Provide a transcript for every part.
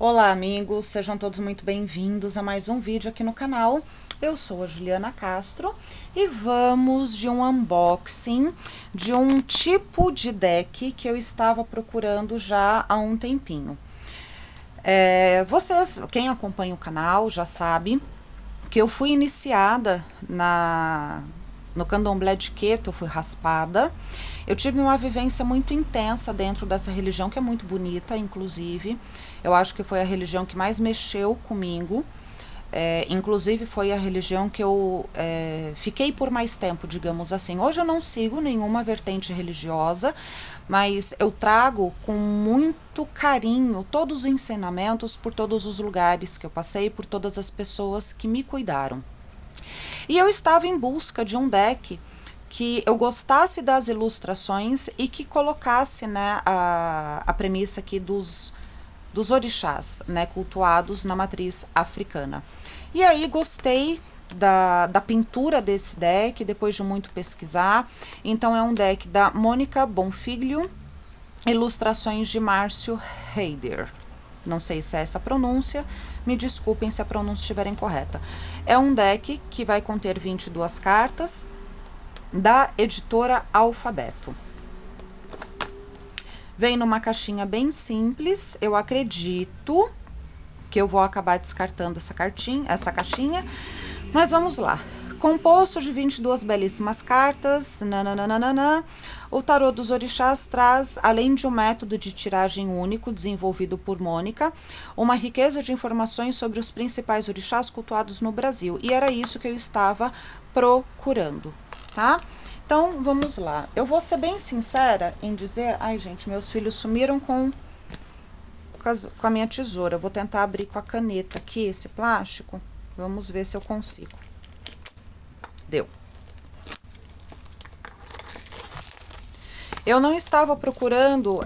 Olá amigos, sejam todos muito bem-vindos a mais um vídeo aqui no canal. Eu sou a Juliana Castro e vamos de um unboxing de um tipo de deck que eu estava procurando já há um tempinho. Quem acompanha o canal já sabe que eu fui iniciada no candomblé de Queto, eu fui raspada. Eu tive uma vivência muito intensa dentro dessa religião, que é muito bonita, inclusive. Eu acho que foi a religião que mais mexeu comigo. Inclusive foi a religião que eu fiquei por mais tempo, digamos assim. Hoje eu não sigo nenhuma vertente religiosa, mas eu trago com muito carinho todos os ensinamentos por todos os lugares que eu passei, por todas as pessoas que me cuidaram. E eu estava em busca de um deck que eu gostasse das ilustrações e que colocasse, né, a premissa aqui dos orixás, né, cultuados na matriz africana. E aí gostei da pintura desse deck, depois de muito pesquisar. Então é um deck da Mônica Bonfiglio, ilustrações de Márcio Heider. Não sei se é essa a pronúncia, me desculpem se a pronúncia estiver incorreta. É um deck que vai conter 22 cartas, da editora Alfabeto. Vem numa caixinha bem simples, eu acredito que eu vou acabar descartando essa caixinha, mas vamos lá. Composto de 22 belíssimas cartas, nananana, o tarô dos orixás traz, além de um método de tiragem único desenvolvido por Mônica, uma riqueza de informações sobre os principais orixás cultuados no Brasil. E era isso que eu estava procurando, tá? Então, vamos lá. Eu vou ser bem sincera em dizer... Ai, gente, meus filhos sumiram com a minha tesoura. Eu vou tentar abrir com a caneta aqui, esse plástico. Vamos ver se eu consigo. Deu. Eu não estava procurando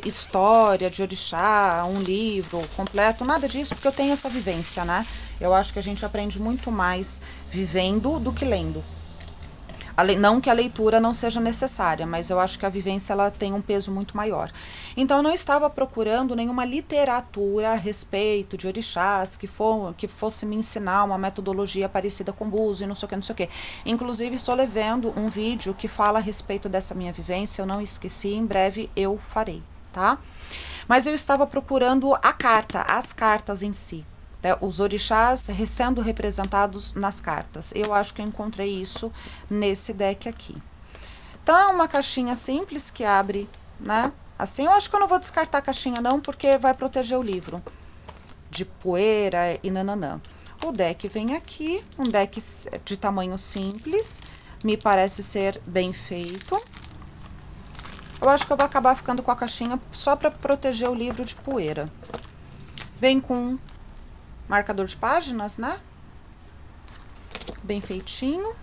história de orixá, um livro completo, nada disso, porque eu tenho essa vivência, né? Eu acho que a gente aprende muito mais vivendo do que lendo. Não que a leitura não seja necessária, mas eu acho que a vivência ela tem um peso muito maior. Então eu não estava procurando nenhuma literatura a respeito de orixás que fosse me ensinar uma metodologia parecida com Búzios e não sei o que, não sei o que. Inclusive estou levando um vídeo que fala a respeito dessa minha vivência, eu não esqueci, em breve eu farei, tá? Mas eu estava procurando as cartas em si. Os orixás sendo representados nas cartas. Eu acho que eu encontrei isso nesse deck aqui. Então, é uma caixinha simples que abre, né? Assim, eu acho que eu não vou descartar a caixinha não, porque vai proteger o livro de poeira e nananã. O deck vem aqui, um deck de tamanho simples, me parece ser bem feito. Eu acho que eu vou acabar ficando com a caixinha só para proteger o livro de poeira. Vem com marcador de páginas, né? Bem feitinho.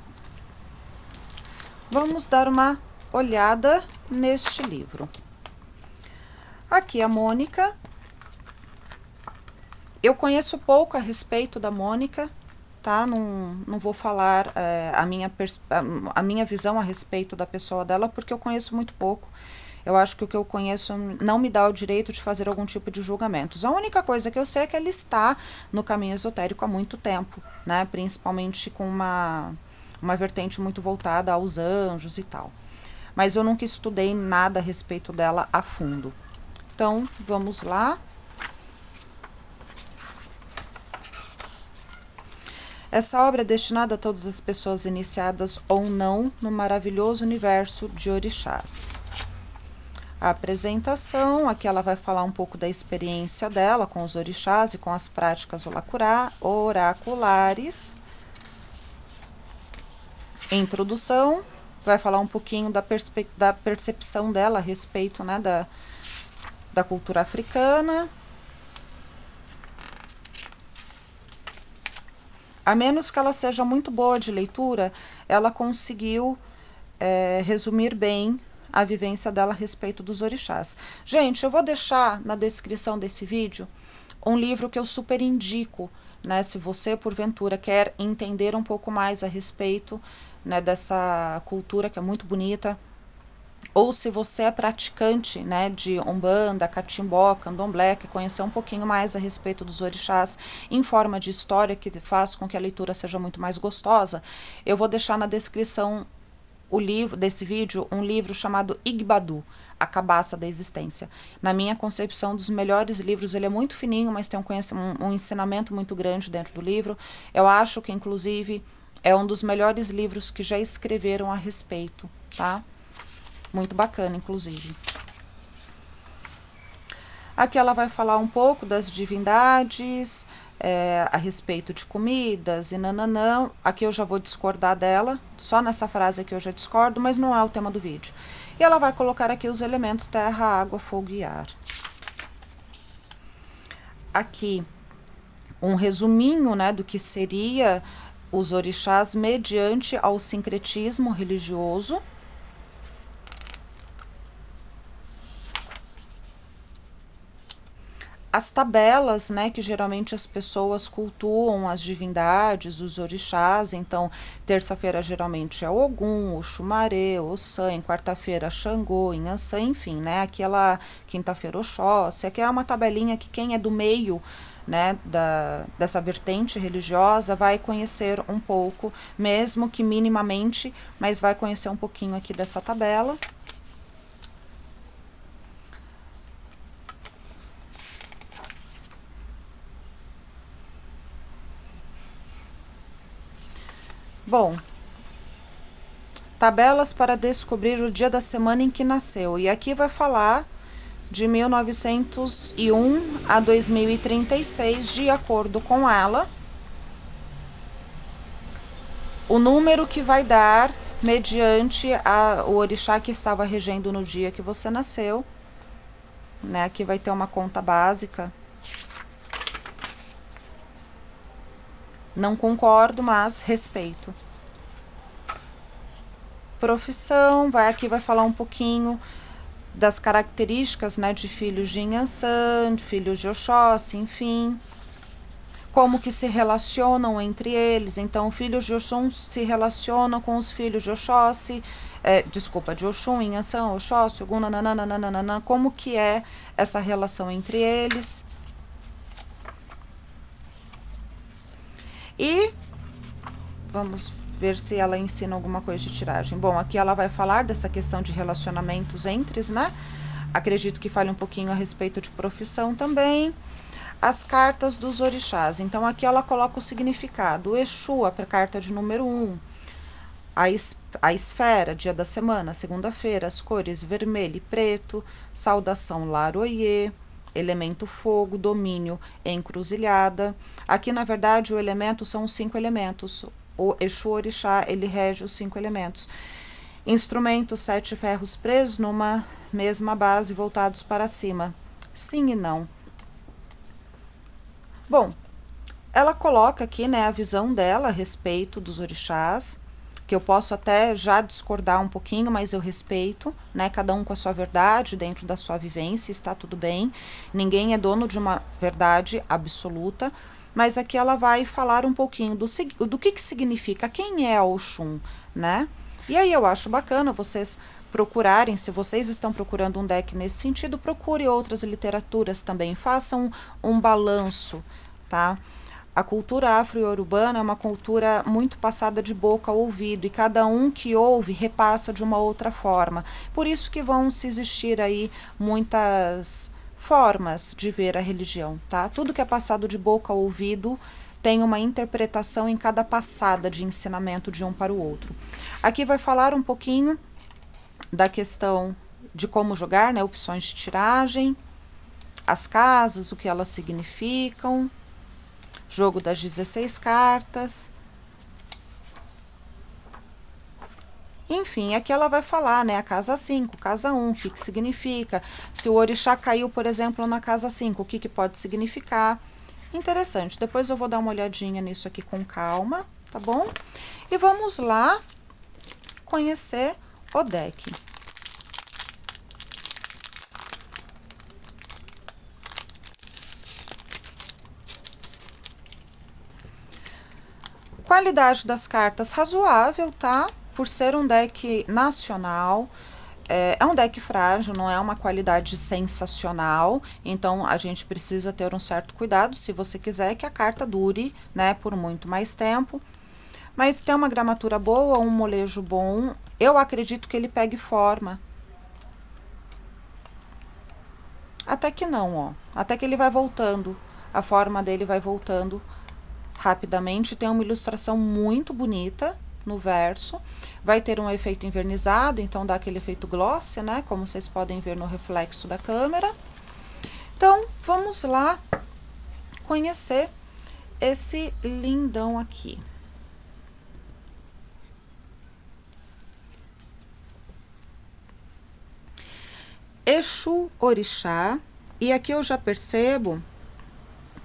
Vamos dar uma olhada neste livro. Aqui a Mônica. Eu conheço pouco a respeito da Mônica, tá? Não vou falar a minha visão a respeito da pessoa dela, porque eu conheço muito pouco. Eu acho que o que eu conheço não me dá o direito de fazer algum tipo de julgamentos. A única coisa que eu sei é que ela está no caminho esotérico há muito tempo, né? Principalmente com uma vertente muito voltada aos anjos e tal. Mas eu nunca estudei nada a respeito dela a fundo. Então, vamos lá. Essa obra é destinada a todas as pessoas iniciadas ou não no maravilhoso universo de orixás. A apresentação, aqui ela vai falar um pouco da experiência dela com os orixás e com as práticas oraculares. Introdução, vai falar um pouquinho da percepção dela a respeito, né, da cultura africana. A menos que ela seja muito boa de leitura, ela conseguiu resumir bem a vivência dela a respeito dos orixás. Gente, eu vou deixar na descrição desse vídeo um livro que eu super indico, né? Se você, porventura, quer entender um pouco mais a respeito, né, dessa cultura que é muito bonita, ou se você é praticante, né, de Umbanda, Catimbó, Candomblé, que conhecer um pouquinho mais a respeito dos orixás em forma de história, que faz com que a leitura seja muito mais gostosa, eu vou deixar na descrição o livro desse vídeo, um livro chamado Igbadu, A Cabaça da Existência. Na minha concepção, dos melhores livros, ele é muito fininho, mas tem um ensinamento muito grande dentro do livro. Eu acho que, inclusive, é um dos melhores livros que já escreveram a respeito, tá? Muito bacana, inclusive. Aqui ela vai falar um pouco das divindades, a respeito de comidas e nananã. Aqui eu já vou discordar dela, só nessa frase aqui eu já discordo, mas não é o tema do vídeo. E ela vai colocar aqui os elementos terra, água, fogo e ar. Aqui um resuminho, né, do que seria os orixás mediante ao sincretismo religioso. As tabelas, né, que geralmente as pessoas cultuam as divindades, os orixás. Então, terça-feira geralmente é Ogum, Oxumaré, Ossan, quarta-feira Xangô, Inhansã, enfim, né, aquela quinta-feira Oxóssi. Aqui é uma tabelinha que quem é do meio, né, dessa vertente religiosa vai conhecer um pouco, mesmo que minimamente, mas vai conhecer um pouquinho aqui dessa tabela. Bom, tabelas para descobrir o dia da semana em que nasceu. E aqui vai falar de 1901 a 2036, de acordo com ela, o número que vai dar mediante o orixá que estava regendo no dia que você nasceu, né? Aqui vai ter uma conta básica. Não concordo, mas respeito. Profissão, aqui vai falar um pouquinho das características, né, de filhos de Inhansã, de filhos de Oxóssi, enfim. Como que se relacionam entre eles. Então, filhos de Oxum se relacionam com os filhos de Oxóssi, de Oxum, Inhansã, Oxóssi, Ogum, nananana, como que é essa relação entre eles. E vamos ver se ela ensina alguma coisa de tiragem. Bom, aqui ela vai falar dessa questão de relacionamentos entre, né? Acredito que fale um pouquinho a respeito de profissão também. As cartas dos orixás. Então, aqui ela coloca o significado. O Exu, a carta de número 1. A esfera, dia da semana, segunda-feira, as cores vermelho e preto. Saudação Laroie. Elemento fogo, domínio, encruzilhada. Aqui, na verdade, o elemento são os 5 elementos. O Exu Orixá, ele rege os 5 elementos. Instrumentos, 7 ferros presos numa mesma base, voltados para cima. Sim e não. Bom, ela coloca aqui, né, a visão dela a respeito dos orixás, que eu posso até já discordar um pouquinho, mas eu respeito, né, cada um com a sua verdade, dentro da sua vivência, está tudo bem. Ninguém é dono de uma verdade absoluta, mas aqui ela vai falar um pouquinho do que significa, quem é Oxum, né? E aí eu acho bacana vocês procurarem, se vocês estão procurando um deck nesse sentido, procure outras literaturas também, façam um balanço, tá? A cultura afro-iorubana é uma cultura muito passada de boca ao ouvido, e cada um que ouve repassa de uma outra forma. Por isso que vão se existir aí muitas formas de ver a religião, tá? Tudo que é passado de boca ao ouvido tem uma interpretação em cada passada de ensinamento de um para o outro. Aqui vai falar um pouquinho da questão de como jogar, né? Opções de tiragem, as casas, o que elas significam, jogo das 16 cartas. Enfim, aqui ela vai falar, né, a casa 5, casa 1, o que significa. Se o orixá caiu, por exemplo, na casa 5, o que pode significar. Interessante, depois eu vou dar uma olhadinha nisso aqui com calma, tá bom? E vamos lá conhecer o deck. Qualidade das cartas razoável, tá? Por ser um deck nacional, É um deck frágil, não é uma qualidade sensacional, então a gente precisa ter um certo cuidado se você quiser que a carta dure, né, por muito mais tempo. Mas tem uma gramatura boa, um molejo bom, eu acredito que ele pegue forma. Até que não, ó. Até que ele vai voltando, a forma dele vai voltando rapidamente. Tem uma ilustração muito bonita no verso. Vai ter um efeito envernizado, então dá aquele efeito gloss, né? Como vocês podem ver no reflexo da câmera. Então, vamos lá conhecer esse lindão aqui. Exu Orixá, e aqui eu já percebo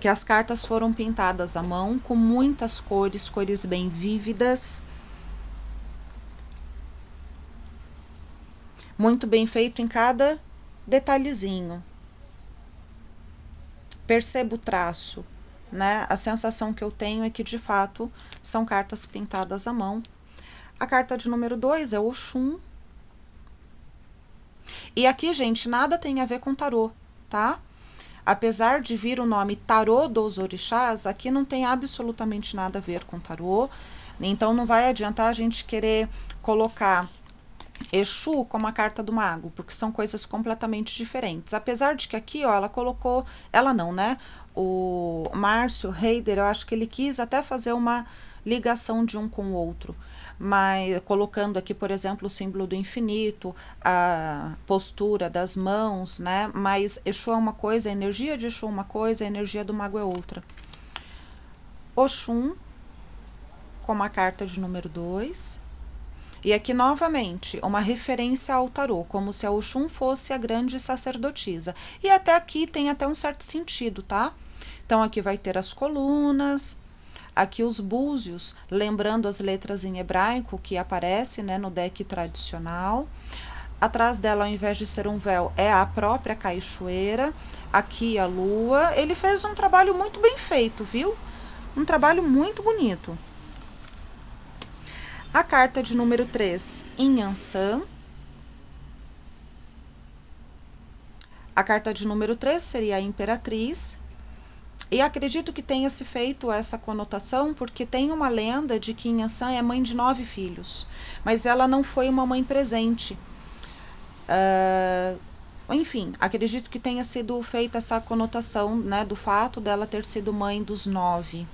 que as cartas foram pintadas à mão com muitas cores, cores bem vívidas. Muito bem feito em cada detalhezinho. Percebo o traço, né? A sensação que eu tenho é que, de fato, são cartas pintadas à mão. A carta de número 2 é Oxum. E aqui, gente, nada tem a ver com tarô, tá? Apesar de vir o nome Tarô dos Orixás, aqui não tem absolutamente nada a ver com tarô. Então, não vai adiantar a gente querer colocar Exu como a carta do mago, porque são coisas completamente diferentes. Apesar de que aqui, ó, ela colocou... Ela não, né? O Márcio Heider, eu acho que ele quis até fazer uma ligação de um com o outro. Mas colocando aqui, por exemplo, o símbolo do infinito, a postura das mãos, né? Mas Exu é uma coisa, a energia de Exu é uma coisa, a energia do mago é outra. Oxum, como a carta de número 2. E aqui, novamente, uma referência ao tarô, como se a Oxum fosse a grande sacerdotisa. E até aqui tem até um certo sentido, tá? Então, aqui vai ter as colunas, aqui os búzios, lembrando as letras em hebraico que aparece, né, no deck tradicional. Atrás dela, ao invés de ser um véu, é a própria caixoeira. Aqui a lua. Ele fez um trabalho muito bem feito, viu? Um trabalho muito bonito. A carta de número 3, Inhansã. A carta de número 3 seria a Imperatriz. E acredito que tenha se feito essa conotação porque tem uma lenda de que Inhansã é mãe de 9 filhos. Mas ela não foi uma mãe presente. Enfim, acredito que tenha sido feita essa conotação, né, do fato dela ter sido mãe dos 9.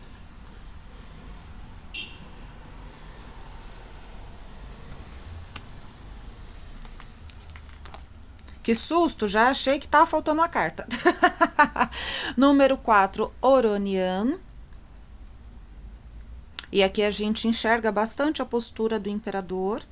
Que susto, já achei que tava faltando uma carta. Número 4, Oronian. E aqui a gente enxerga bastante a postura do imperador.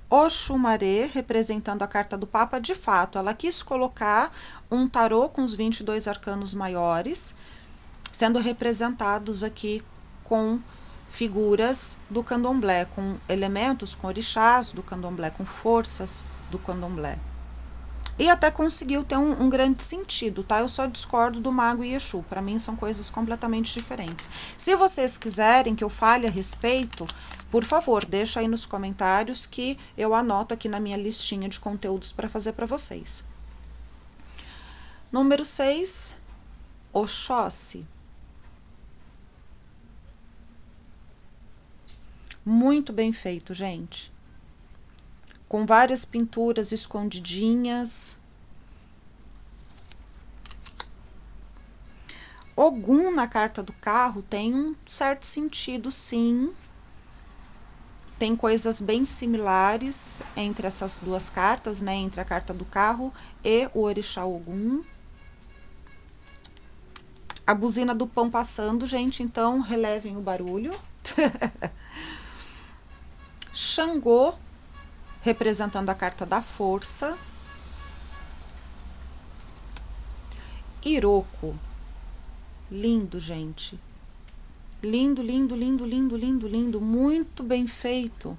Oxumaré, representando a carta do Papa. De fato, ela quis colocar um tarô com os 22 arcanos maiores, sendo representados aqui com figuras do candomblé, com elementos, com orixás do candomblé, com forças do candomblé. E até conseguiu ter um grande sentido, tá? Eu só discordo do mago e Exu, para mim são coisas completamente diferentes. Se vocês quiserem que eu fale a respeito, por favor, deixa aí nos comentários que eu anoto aqui na minha listinha de conteúdos para fazer para vocês. Número 6, Oxóssi. Muito bem feito, gente. Com várias pinturas escondidinhas. Ogum na carta do carro tem um certo sentido, sim. Tem coisas bem similares entre essas duas cartas, né? Entre a carta do carro e o orixá Ogum. A buzina do pão passando, gente, então relevem o barulho. Xangô, representando a carta da força. Iroko. Lindo, gente. Lindo, lindo, lindo, lindo, lindo, lindo. Muito bem feito.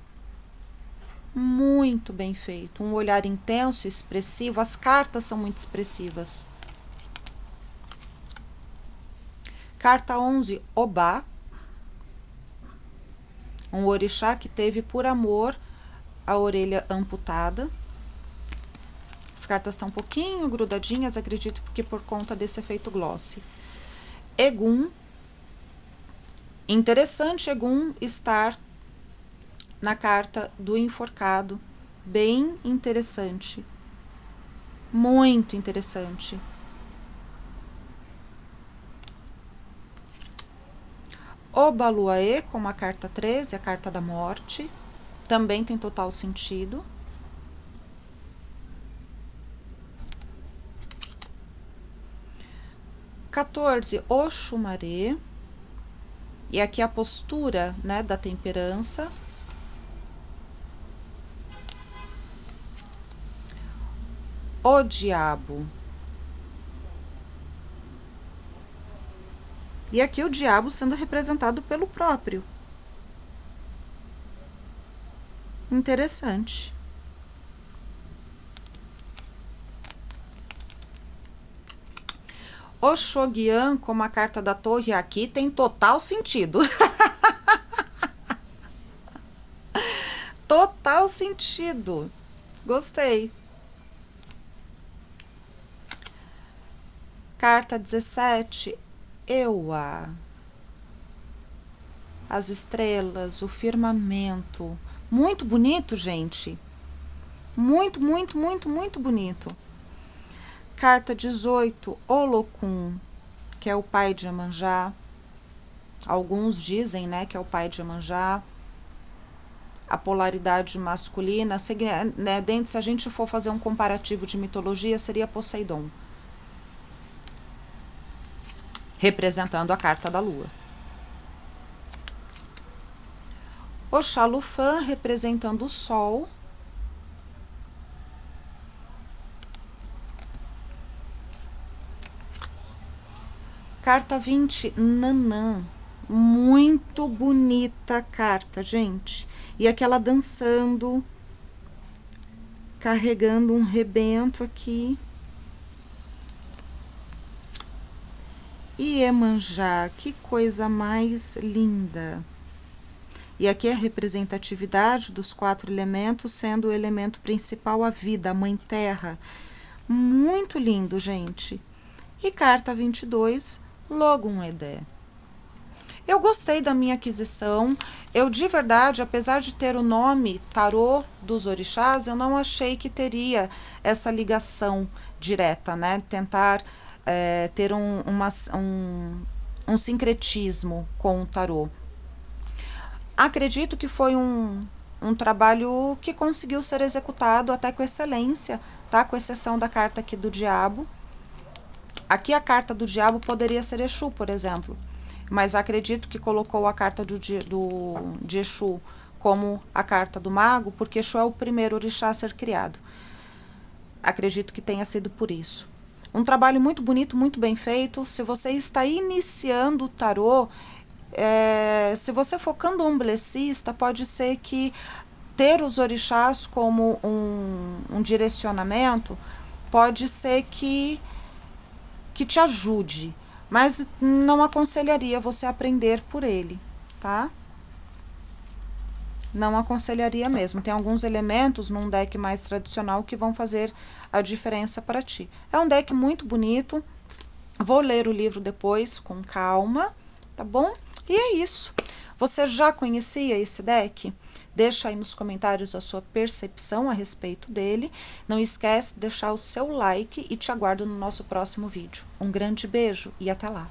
Muito bem feito. Um olhar intenso, expressivo. As cartas são muito expressivas. Carta 11, Obá. Um orixá que teve por amor a orelha amputada. As cartas estão um pouquinho grudadinhas, acredito que por conta desse efeito glossy. Egum. Interessante Egum estar na carta do enforcado. Bem interessante. Muito interessante. Obaluaê, como a carta 13, a carta da morte. Também tem total sentido. Oxumaré. E aqui a postura, né, da temperança. O diabo. E aqui o diabo sendo representado pelo próprio. Interessante. O Shoguian, como a carta da torre aqui, tem total sentido. Total sentido. Gostei. Carta 17, Ewa. As estrelas, o firmamento. Muito bonito, gente. Muito, muito, muito, muito bonito. Carta 18, Olokun, que é o pai de Iemanjá. Alguns dizem, né, que é o pai de Iemanjá. A polaridade masculina, né, dentro, se a gente for fazer um comparativo de mitologia, seria Poseidon, representando a carta da lua. Oxalufã, representando o sol. Carta 20, Nanã. Muito bonita a carta, gente. E aquela dançando, carregando um rebento aqui. E Iemanjá, que coisa mais linda. E aqui a representatividade dos 4 elementos, sendo o elemento principal a vida, a mãe terra. Muito lindo, gente. E carta 22, Logun Edé. Eu gostei da minha aquisição. Eu, de verdade, apesar de ter o nome Tarô dos Orixás, eu não achei que teria essa ligação direta, né? Tentar ter um sincretismo com o tarô. Acredito que foi um trabalho que conseguiu ser executado até com excelência, tá? Com exceção da carta aqui do diabo. Aqui a carta do diabo poderia ser Exu, por exemplo, mas acredito que colocou a carta de Exu como a carta do mago, porque Exu é o primeiro orixá a ser criado. Acredito que tenha sido por isso. Um trabalho muito bonito, muito bem feito. Se você está iniciando o tarô, se você for candomblessista, pode ser que ter os orixás como um direcionamento, pode ser que te ajude, mas não aconselharia você aprender por ele, tá? Não aconselharia mesmo. Tem alguns elementos num deck mais tradicional que vão fazer a diferença para ti. É um deck muito bonito. Vou ler o livro depois com calma, tá bom? E é isso. Você já conhecia esse deck? Deixa aí nos comentários a sua percepção a respeito dele. Não esquece de deixar o seu like e te aguardo no nosso próximo vídeo. Um grande beijo e até lá!